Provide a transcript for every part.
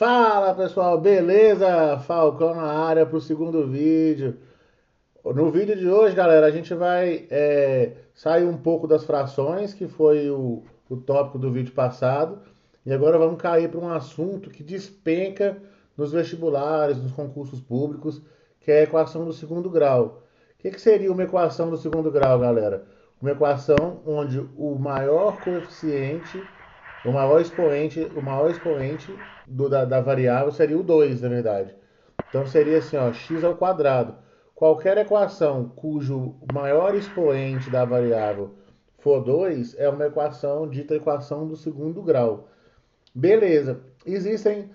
Fala pessoal, beleza? Falcão na área para o segundo vídeo. No vídeo de hoje, galera, a gente vai sair um pouco das frações, que foi o tópico do vídeo passado, e agora vamos cair para um assunto que despenca nos vestibulares, nos concursos públicos, que é a equação do segundo grau. O que seria uma equação do segundo grau, galera? Uma equação onde o maior coeficiente, o maior expoente da variável seria o 2, na verdade. Então seria assim, ó, x ao quadrado. Qualquer equação cujo maior expoente da variável for 2 é uma equação dita equação do segundo grau. Beleza. Existem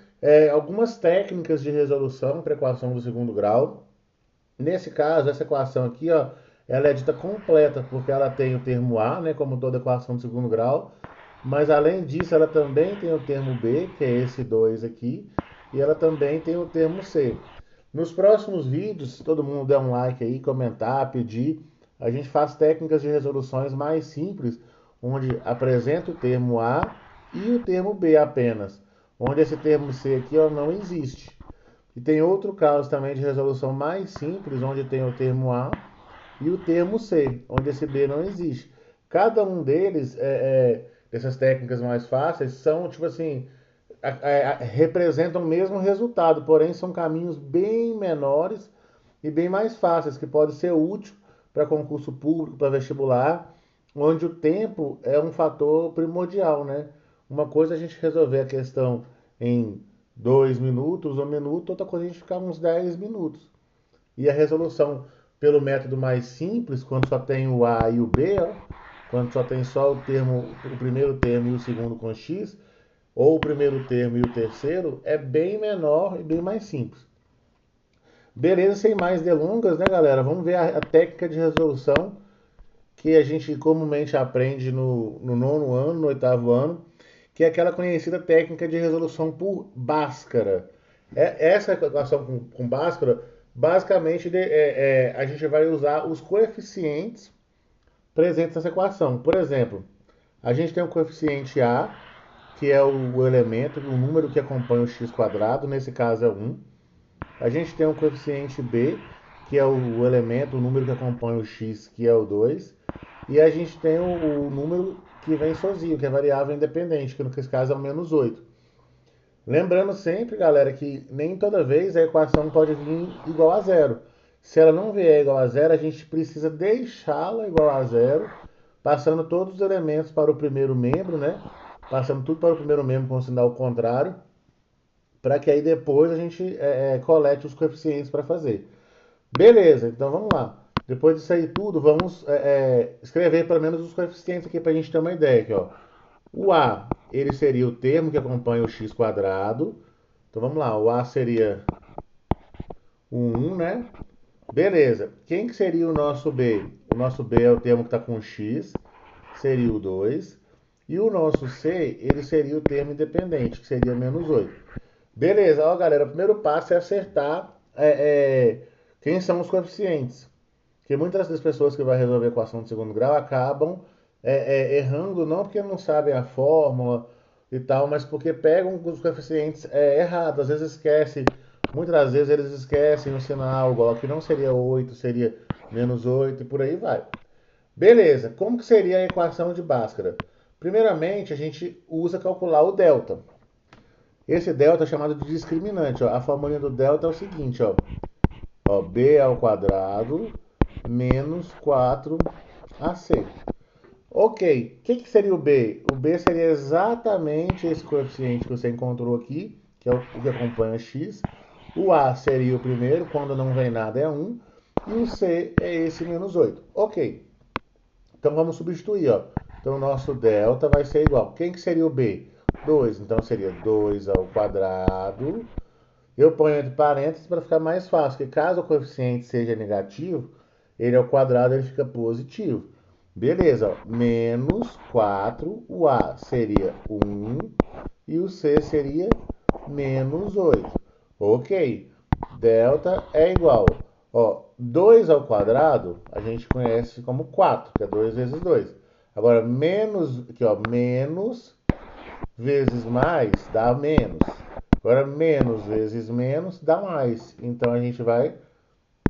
algumas técnicas de resolução para equação do segundo grau. Nesse caso, essa equação aqui, ó, ela é dita completa, porque ela tem o termo a, né, como toda equação de segundo grau, mas além disso, ela também tem o termo b, que é esse 2 aqui, e ela também tem o termo c. Nos próximos vídeos, se todo mundo der um like aí, comentar, pedir, a gente faz técnicas de resoluções mais simples, onde apresenta o termo a e o termo b apenas, onde esse termo c aqui ó, não existe. E tem outro caso também de resolução mais simples, onde tem o termo A e o termo C, onde esse B não existe. Cada um deles, dessas técnicas mais fáceis, são, tipo assim, representam o mesmo resultado, porém são caminhos bem menores e bem mais fáceis, que pode ser útil para concurso público, para vestibular, onde o tempo é um fator primordial, né? Uma coisa é a gente resolver a questão em 2 minutos, 1 minuto, outra coisa é a gente ficar uns 10 minutos. E a resolução pelo método mais simples, quando só tem o A e o B, ó, quando só tem só o primeiro termo e o segundo com X, ou o primeiro termo e o terceiro, é bem menor e bem mais simples. Beleza, sem mais delongas, né, galera? Vamos ver a técnica de resolução que a gente comumente aprende no nono ano, no oitavo ano, que é aquela conhecida técnica de resolução por Bhaskara. Essa equação com Bhaskara, basicamente, a gente vai usar os coeficientes presentes nessa equação. Por exemplo, a gente tem o coeficiente A, que é o elemento, o número que acompanha o x quadrado, nesse caso é 1. A gente tem o coeficiente B, que é o elemento, o número que acompanha o x, que é o 2. E a gente tem o número que vem sozinho, que é variável independente, que no caso é o -8. Lembrando sempre, galera, que nem toda vez a equação pode vir igual a zero. Se ela não vier igual a zero, a gente precisa deixá-la igual a zero, passando todos os elementos para o primeiro membro, né? Passando tudo para o primeiro membro com o sinal contrário, para que aí depois a gente colete os coeficientes para fazer. Beleza, então vamos lá. Depois disso aí tudo, vamos escrever pelo menos os coeficientes aqui para a gente ter uma ideia. Aqui, ó. O A, ele seria o termo que acompanha o x quadrado. Então vamos lá, o A seria o 1, né? Beleza. Quem que seria o nosso B? O nosso B é o termo que está com x, seria o 2. E o nosso C, ele seria o termo independente, que seria -8. Beleza, ó galera, o primeiro passo é acertar quem são os coeficientes. Porque muitas das pessoas que vão resolver a equação de segundo grau acabam errando, não porque não sabem a fórmula e tal, mas porque pegam os coeficientes errados. Às vezes esquece, muitas das vezes eles esquecem o sinal, igual que não seria 8, seria -8 e por aí vai. Beleza, como que seria a equação de Bhaskara? Primeiramente, a gente usa calcular o delta. Esse delta é chamado de discriminante. Ó. A fórmula do delta é o seguinte, ó, b ao quadrado menos 4ac. Ok, o que seria o b? O b seria exatamente esse coeficiente que você encontrou aqui, que é o que acompanha x. O a seria o primeiro, quando não vem nada é 1. E o c é esse -8. Ok, então vamos substituir. Ó. Então o nosso delta vai ser igual. Quem que seria o b? 2, então seria 2 ao quadrado. Eu ponho entre parênteses para ficar mais fácil, porque caso o coeficiente seja negativo, ele ao quadrado ele fica positivo. Beleza, ó, menos 4, o A seria 1 e o C seria -8. Ok, delta é igual, ó, 2 ao quadrado a gente conhece como 4, que é 2 vezes 2. Agora, menos, aqui ó, menos vezes mais dá menos. Agora, menos vezes menos dá mais. Então, a gente vai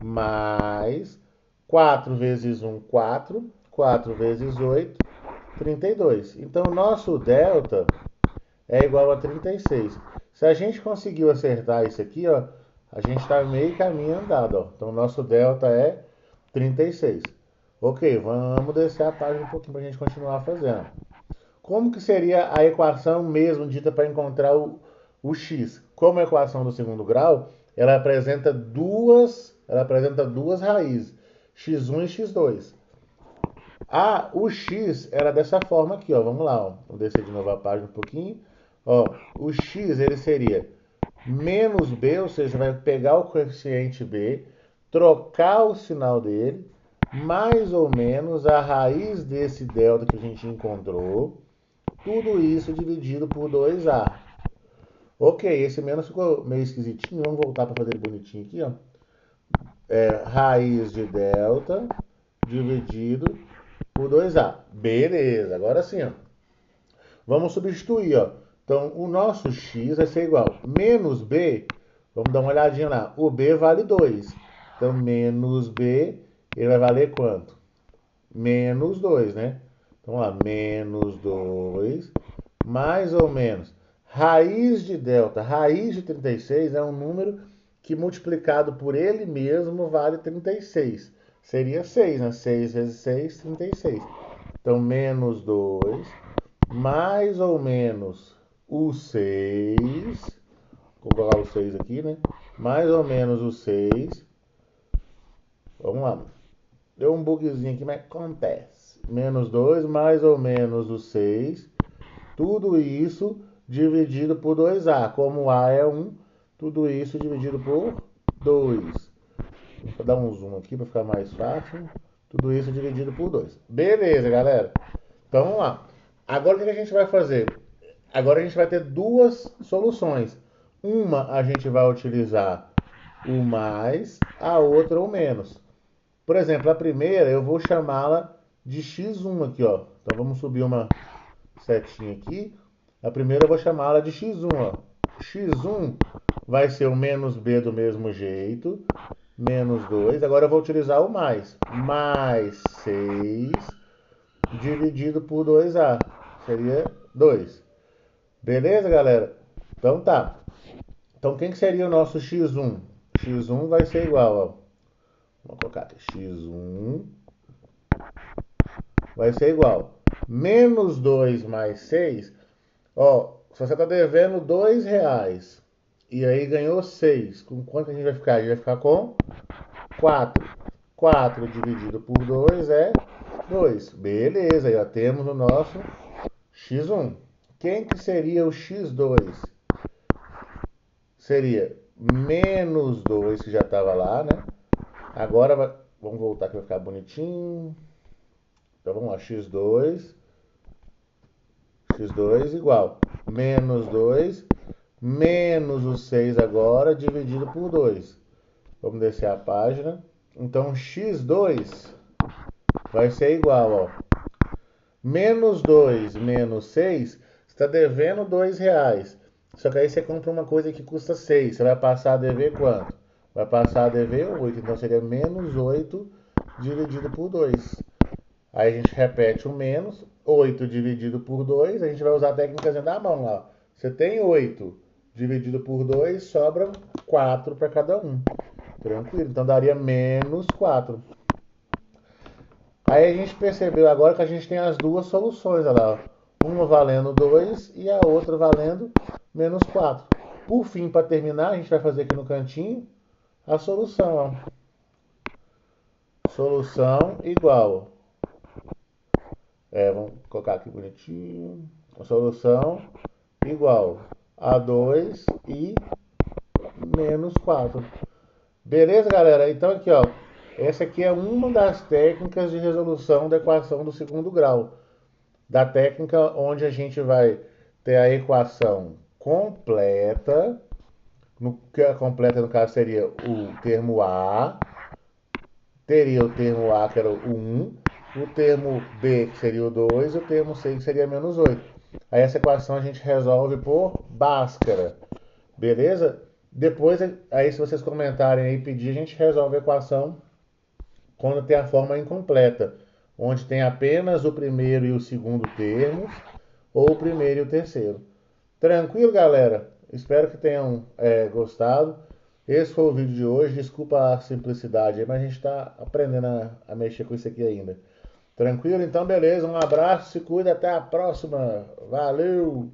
mais 4 vezes 1, 4. 4 vezes 8, 32. Então, o nosso delta é igual a 36. Se a gente conseguiu acertar isso aqui, ó, a gente está meio caminho andado, ó. Então, o nosso delta é 36. Ok, vamos descer a página um pouquinho para a gente continuar fazendo. Como que seria a equação mesmo dita para encontrar o x? Como a equação do segundo grau, ela apresenta duas raízes, x1 e x2. O x era dessa forma aqui, ó. Vamos lá, ó. Vou descer de novo a página um pouquinho. Ó, o x ele seria menos b, ou seja, vai pegar o coeficiente b, trocar o sinal dele, mais ou menos a raiz desse delta que a gente encontrou, tudo isso dividido por 2a. Ok, esse menos ficou meio esquisitinho, vamos voltar para fazer bonitinho aqui, ó. Raiz de delta dividido por 2a. Beleza, agora sim, ó. Vamos substituir, ó. Então, o nosso x vai ser igual a menos b. Vamos dar uma olhadinha lá. O b vale 2. Então, menos b, ele vai valer quanto? Menos 2, né? Então, lá, menos 2, mais ou menos. Raiz de delta, raiz de 36 é um número que multiplicado por ele mesmo vale 36. Seria 6, né? 6 vezes 6, 36. Então, menos 2, mais ou menos o 6. Vou colocar o 6 aqui, né? Mais ou menos o 6. Vamos lá. Deu um bugzinho aqui, mas acontece. Menos 2, mais ou menos o 6. Tudo isso dividido por 2a. Como a é 1, tudo isso dividido por 2. Vou dar um zoom aqui para ficar mais fácil. Tudo isso dividido por 2. Beleza, galera. Então vamos lá. Agora o que a gente vai fazer? Agora a gente vai ter duas soluções. Uma a gente vai utilizar o mais, a outra o menos. Por exemplo, a primeira eu vou chamá-la de x1 aqui, ó. Então vamos subir uma setinha aqui. A primeira eu vou chamá-la de x1, ó. x1 vai ser o menos b do mesmo jeito, menos 2. Agora eu vou utilizar o mais. Mais 6 dividido por 2a. Seria 2. Beleza, galera? Então tá. Então quem que seria o nosso x1? x1 vai ser igual, ó. Vamos colocar aqui. x1 vai ser igual. Menos 2 mais 6. Ó, se você está devendo R$ 2 e aí ganhou 6, com quanto a gente vai ficar? A gente vai ficar com 4. 4 dividido por 2 é 2. Beleza, já temos o nosso x1. Quem que seria o x2? Seria menos 2, que já estava lá, né? Agora vamos voltar que vai ficar bonitinho. Então vamos lá, x2 igual menos 2 menos o 6 agora dividido por 2. Vamos descer a página. Então x2 vai ser igual, ó, menos 2 menos 6, está devendo R$ 2. Só que aí você compra uma coisa que custa 6. Você vai passar a dever quanto? Vai passar a dever 8. Então seria menos 8 dividido por 2. Aí a gente repete o menos. 8 dividido por 2. A gente vai usar a técnica da mão lá. Você tem 8 dividido por 2, sobram 4 para cada um. Tranquilo? Então daria menos 4. Aí a gente percebeu agora que a gente tem as duas soluções, olha lá. Uma valendo 2 e a outra valendo menos 4. Por fim, para terminar, a gente vai fazer aqui no cantinho a solução. Ó. Solução igual. Vamos colocar aqui bonitinho. A solução igual a 2 e menos 4. Beleza, galera? Então aqui, ó. Essa aqui é uma das técnicas de resolução da equação do segundo grau. Da técnica onde a gente vai ter a equação completa. Que a completa, no caso, seria o termo A. Teria o termo A, que era o 1. O termo B, que seria o 2. E o termo C, que seria menos 8. Aí essa equação a gente resolve por Bhaskara. Beleza? Depois, aí se vocês comentarem aí e pedir, a gente resolve a equação quando tem a forma incompleta, onde tem apenas o primeiro e o segundo termos, ou o primeiro e o terceiro. Tranquilo, galera? Espero que tenham gostado. Esse foi o vídeo de hoje. Desculpa a simplicidade aí, mas a gente está aprendendo a mexer com isso aqui ainda. Tranquilo? Então, beleza. Um abraço, se cuida, até a próxima. Valeu!